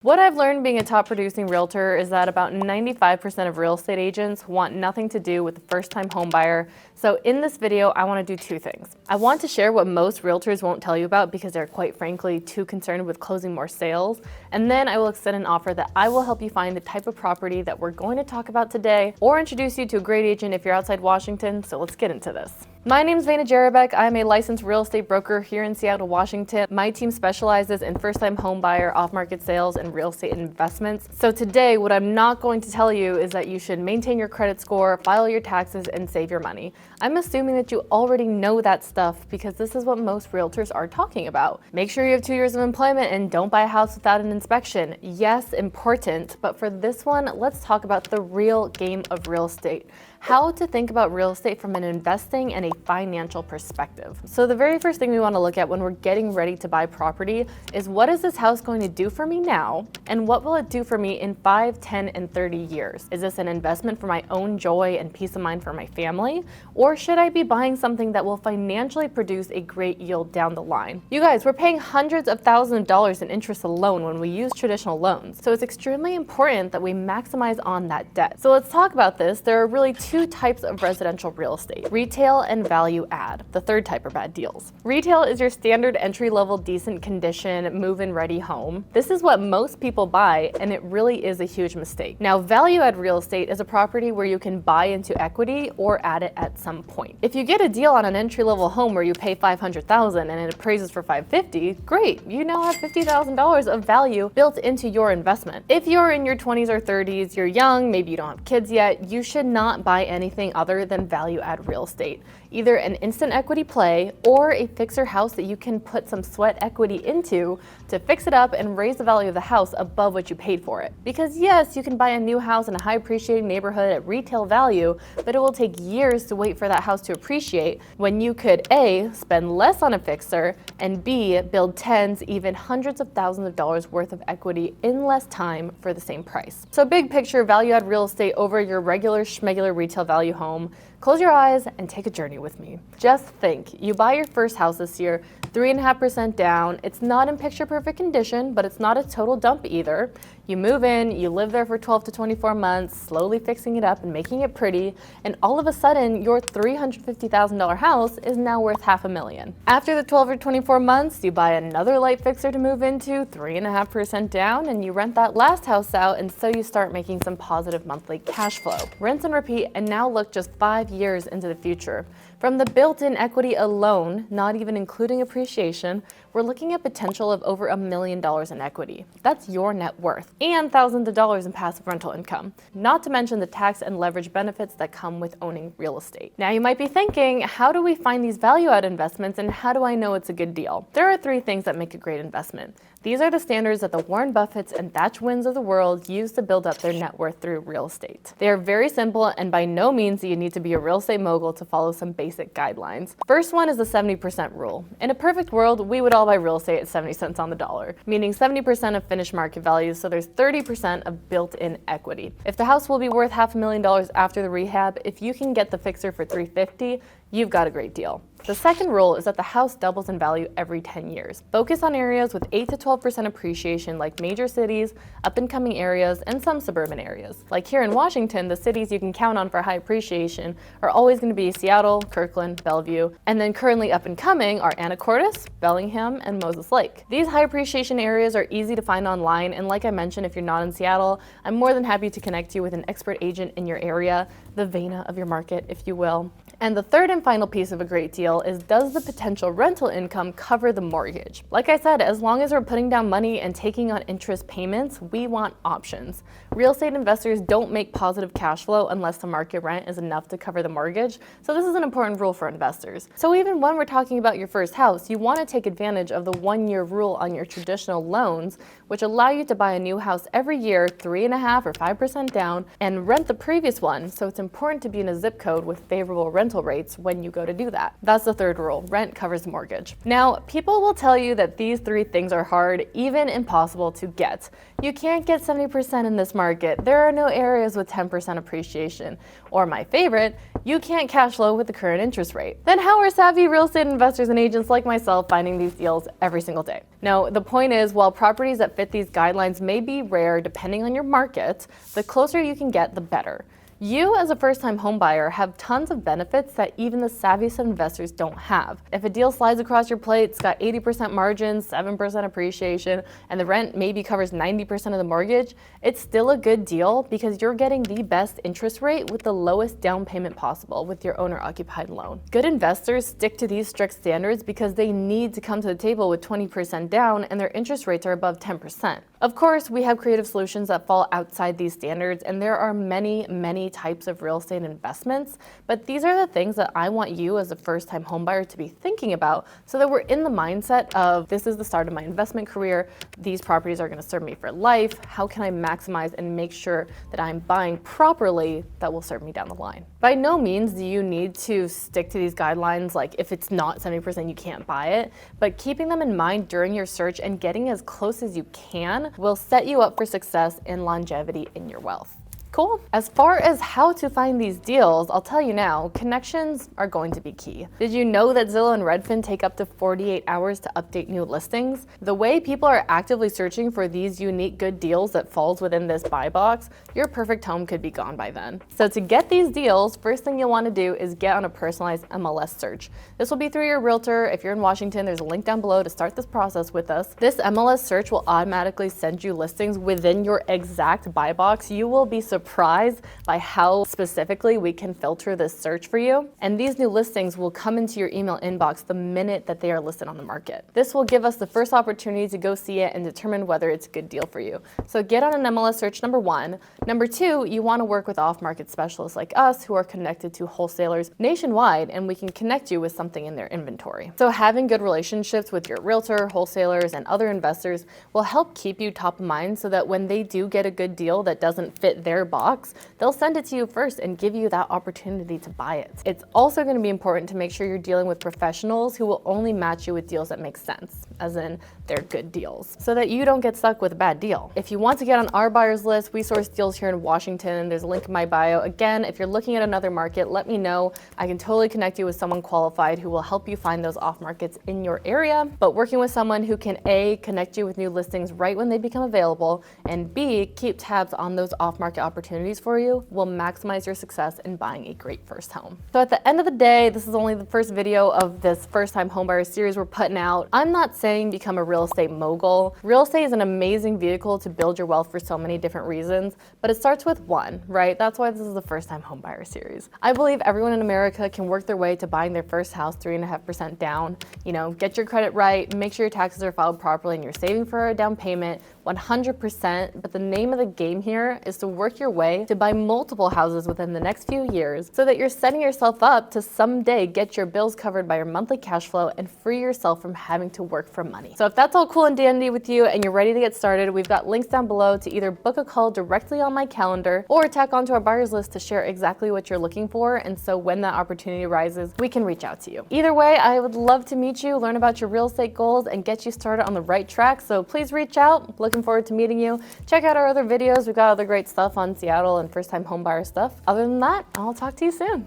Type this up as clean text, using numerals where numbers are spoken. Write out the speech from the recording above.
What I've learned being a top producing realtor is that about 95% of real estate agents want nothing to do with the first-time home buyer. So in this video, I want to do two things. I want to share what most realtors won't tell you about because they're quite frankly too concerned with closing more sales. And then I will extend an offer that I will help you find the type of property that we're going to talk about today or introduce you to a great agent if you're outside Washington. So let's get into this. My name is Vana Jarabek. I'm a licensed real estate broker here in Seattle, Washington. My team specializes in first-time home buyer, off-market sales, and real estate investments. So today, what I'm not going to tell you is that you should maintain your credit score, file your taxes, and save your money. I'm assuming that you already know that stuff because this is what most realtors are talking about. Make sure you have 2 years of employment and don't buy a house without an inspection. Yes, important, but for this one, let's talk about the real game of real estate. How to think about real estate from an investing and a financial perspective. So the very first thing we want to look at when we're getting ready to buy property is what is this house going to do for me now and what will it do for me in 5, 10, and 30 years? Is this an investment for my own joy and peace of mind for my family? Or should I be buying something that will financially produce a great yield down the line? You guys, we're paying hundreds of thousands of dollars in interest alone when we use traditional loans. So it's extremely important that we maximize on that debt. So let's talk about this. There are really two types of residential real estate, retail and value add. The third type are bad deals. Retail is your standard entry-level, decent condition, move-in ready home. This is what most people buy, and it really is a huge mistake. Now, value add real estate is a property where you can buy into equity or add it at some point. If you get a deal on an entry-level home where you pay $500,000 and it appraises for $550,000, great. You now have $50,000 of value built into your investment. If you're in your 20s or 30s, you're young, maybe you don't have kids yet, you should not buy anything other than value add real estate. Either an instant equity play or a fixer house that you can put some sweat equity into to fix it up and raise the value of the house above what you paid for it. Because yes, you can buy a new house in a high appreciating neighborhood at retail value, but it will take years to wait for that house to appreciate when you could A, spend less on a fixer, and B, build tens, even hundreds of thousands of dollars worth of equity in less time for the same price. So big picture, value add real estate over your regular schmegular retail value home. Close your eyes and take a journey with me. Just think, you buy your first house this year, 3.5% down. It's not in picture perfect condition, but it's not a total dump either. You move in, you live there for 12 to 24 months, slowly fixing it up and making it pretty, and all of a sudden, your $350,000 house is now worth $500,000. After the 12 or 24 months, you buy another light fixer to move into, 3.5% down, and you rent that last house out, and so you start making some positive monthly cash flow. Rinse and repeat, and now look just 5 years into the future. From the built-in equity alone, not even including appreciation, we're looking at potential of over $1 million in equity. That's your net worth and thousands of dollars in passive rental income, not to mention the tax and leverage benefits that come with owning real estate. Now you might be thinking, how do we find these value-add investments and how do I know it's a good deal? There are 3 things that make a great investment. These are the standards that the Warren Buffetts and Thach Winds of the world use to build up their net worth through real estate. They are very simple and by no means do you need to be a real estate mogul to follow some basic guidelines. First one is the 70% rule. In a perfect world, we would all buy real estate at 70 cents on the dollar, meaning 70% of finished market value, so there's 30% of built-in equity. If the house will be worth $500,000 after the rehab, if you can get the fixer for $350,000, you've got a great deal. The second rule is that the house doubles in value every 10 years. Focus on areas with 8 to 12% appreciation like major cities, up-and-coming areas, and some suburban areas. Like here in Washington, the cities you can count on for high appreciation are always going to be Seattle, Kirkland, Bellevue, and then currently up-and-coming are Anacortes, Bellingham, and Moses Lake. These high appreciation areas are easy to find online, and like I mentioned, if you're not in Seattle, I'm more than happy to connect you with an expert agent in your area, the Vana of your market, if you will. And the third and final piece of a great deal is, does the potential rental income cover the mortgage? Like I said, as long as we're putting down money and taking on interest payments, we want options. Real estate investors don't make positive cash flow unless the market rent is enough to cover the mortgage, so this is an important rule for investors. So even when we're talking about your first house, you want to take advantage of the 1-year rule on your traditional loans, which allow you to buy a new house every year, 3.5% or 5% down, and rent the previous one, so it's important to be in a zip code with favorable rent rental rates when you go to do that. That's the third rule. Rent covers the mortgage. Now, people will tell you that these three things are hard, even impossible to get. You can't get 70% in this market. There are no areas with 10% appreciation. Or my favorite, you can't cash flow with the current interest rate. Then how are savvy real estate investors and agents like myself finding these deals every single day? No, the point is, while properties that fit these guidelines may be rare depending on your market, the closer you can get, the better. You, as a first-time homebuyer, have tons of benefits that even the savviest investors don't have. If a deal slides across your plate, it's got 80% margins, 7% appreciation, and the rent maybe covers 90% of the mortgage, it's still a good deal because you're getting the best interest rate with the lowest down payment possible with your owner-occupied loan. Good investors stick to these strict standards because they need to come to the table with 20% down and their interest rates are above 10%. Of course, we have creative solutions that fall outside these standards, and there are many types of real estate investments, but these are the things that I want you as a first-time homebuyer to be thinking about so that we're in the mindset of, this is the start of my investment career, these properties are going to serve me for life, how can I maximize and make sure that I'm buying properly that will serve me down the line. By no means do you need to stick to these guidelines, like if it's not 70% you can't buy it, but keeping them in mind during your search and getting as close as you can will set you up for success and longevity in your wealth. Cool. As far as how to find these deals, I'll tell you now, connections are going to be key. Did you know that Zillow and Redfin take up to 48 hours to update new listings? The way people are actively searching for these unique good deals that falls within this buy box, your perfect home could be gone by then. So to get these deals, first thing you'll want to do is get on a personalized MLS search. This will be through your realtor. If you're in Washington, there's a link down below to start this process with us. This MLS search will automatically send you listings within your exact buy box. You will be surprised by how specifically we can filter this search for you. And these new listings will come into your email inbox the minute that they are listed on the market. This will give us the first opportunity to go see it and determine whether it's a good deal for you. So get on an MLS search, number one. Number two, you want to work with off-market specialists like us who are connected to wholesalers nationwide, and we can connect you with something in their inventory. So having good relationships with your realtor, wholesalers, and other investors will help keep you top of mind so that when they do get a good deal that doesn't fit their box, they'll send it to you first and give you that opportunity to buy it. It's also going to be important to make sure you're dealing with professionals who will only match you with deals that make sense, as in they're good deals, so that you don't get stuck with a bad deal. If you want to get on our buyers list, we source deals here in Washington. There's a link in my bio. Again, if you're looking at another market, let me know. I can totally connect you with someone qualified who will help you find those off markets in your area. But working with someone who can A, connect you with new listings right when they become available, and B, keep tabs on those off market opportunities for you will maximize your success in buying a great first home. So at the end of the day, this is only the first video of this first time homebuyer series we're putting out. I'm not saying become a real estate mogul. Real estate is an amazing vehicle to build your wealth for so many different reasons, but it starts with one, right? That's why this is the first time homebuyer series. I believe everyone in America can work their way to buying their first house 3.5% down. You know, get your credit right, make sure your taxes are filed properly and you're saving for a down payment 100%, but the name of the game here is to work your way to buy multiple houses within the next few years so that you're setting yourself up to someday get your bills covered by your monthly cash flow and free yourself from having to work for money. So if that's all cool and dandy with you and you're ready to get started, we've got links down below to either book a call directly on my calendar or tack onto our buyers list to share exactly what you're looking for, and so when that opportunity arises, we can reach out to you. Either way, I would love to meet you, learn about your real estate goals, and get you started on the right track, so please reach out. Looking forward to meeting you. Check out our other videos. We've got other great stuff on Seattle and first-time homebuyer stuff. Other than that, I'll talk to you soon.